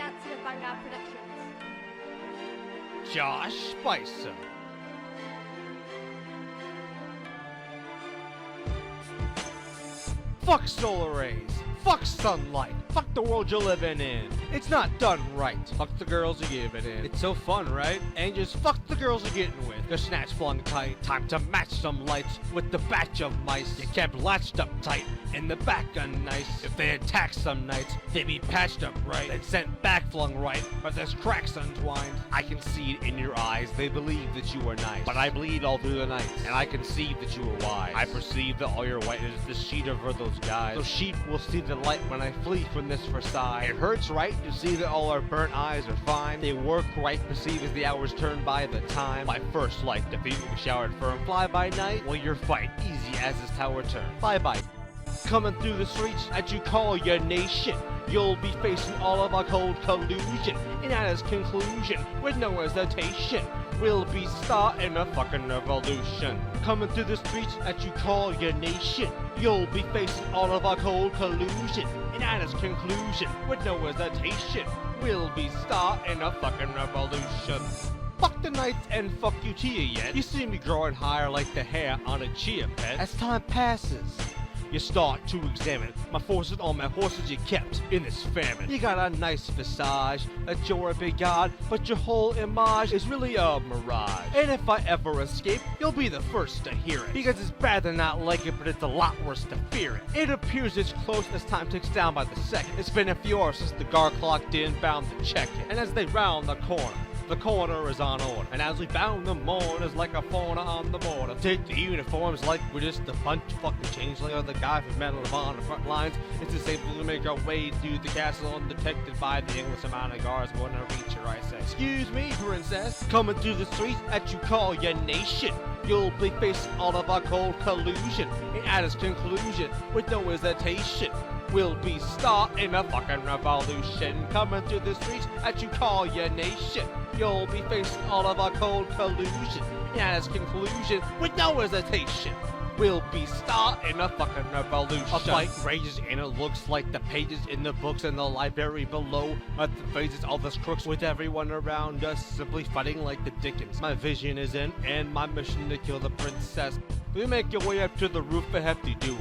announcing of Vanguard Productions. Josh Spicer. Fuck solar rays. Fuck sunlight. Fuck the world you're living in. It's not done right. Fuck the girls you're giving in. It's so fun, right? And just fuck the girls you're getting with. They're snatch flung tight. Time to match some lights with the batch of mice. You kept latched up tight in the back unnice. If they attack some nights, they be patched up right and sent back flung right. But there's cracks untwined. I can see it in your eyes. They believe that you are nice. But I bleed all through the night, and I conceive that you are wise. I perceive that all your white is the sheet over those guys. Those sheep will see the light when I flee from this Versailles. It hurts, right? You see that all our burnt eyes are fine. They work right, perceive as the hours turn by the time. My first light defeat will be showered firm. Fly by night, well your fight easy as this tower turn. Bye bye. Coming through the streets that you call your nation, you'll be facing all of our cold collusion. And at its conclusion, with no hesitation, we'll be starting a fucking revolution. Coming through the streets that you call your nation, you'll be facing all of our cold collusion. And at its conclusion, with no hesitation, we'll be starting a fucking revolution. Fuck the nights and fuck you Chia yet. You see me growing higher like the hair on a chia pet. As time passes, you start to examine my forces on my horses you kept in this famine. You got a nice visage, that you're a big god, but your whole image is really a mirage. And if I ever escape, you'll be the first to hear it. Because it's bad to not like it, but it's a lot worse to fear it. It appears it's close as time ticks down by the second. It's been a few hours since the guard clocked in, bound to check it. And as they round the corner is on order. And as we bound the mourners like a fauna on the border, take the uniforms like we're just a bunch of fucking changeling or the guy from Medal of Honor front lines. It's disabled to make our way to the castle undetected by the endless amount of guards when I reach her, I say, excuse me, princess, coming through the streets that you call your nation. You'll be facing all of our cold collusion. And at its conclusion, with no hesitation, we'll be starting a fucking revolution. Coming through the streets that you call your nation, you'll be facing all of our cold collusion. And at its conclusion, with no hesitation, we'll be starting a fucking revolution. A fight rages and it looks like the pages in the books in the library below are the phases of us crooks with everyone around us simply fighting like the Dickens. My vision is in and my mission to kill the princess. We make your way up to the roof a hefty duel.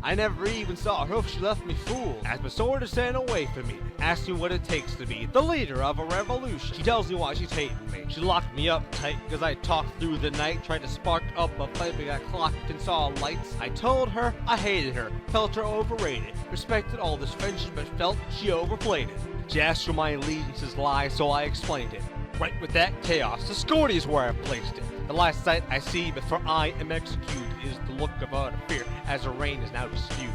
I never even saw her, she left me fooled. As my sword is sent away from me, asks me what it takes to be the leader of a revolution. She tells me why she's hating me. She locked me up tight, cause I talked through the night, tried to spark up a fight, but got clocked and saw lights. I told her I hated her, felt her overrated, respected all this friendship, but felt she overplayed it. She asked where my allegiances lie, so I explained it. Right with that chaos, the Scorty is where I placed it. The last sight I see before I am executed is the look of utter fear as her reign is now disputed.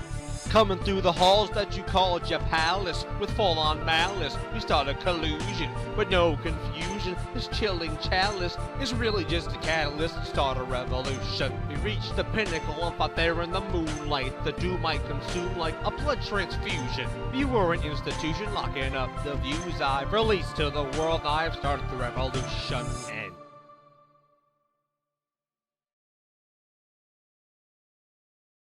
Coming through the halls that you called your palace, with full-on malice, we start a collusion, but no confusion. This chilling chalice is really just a catalyst to start a revolution. We reached the pinnacle and fought there in the moonlight. The dew might consume like a blood transfusion. You were an institution locking up the views I've released to the world. I've started the revolution.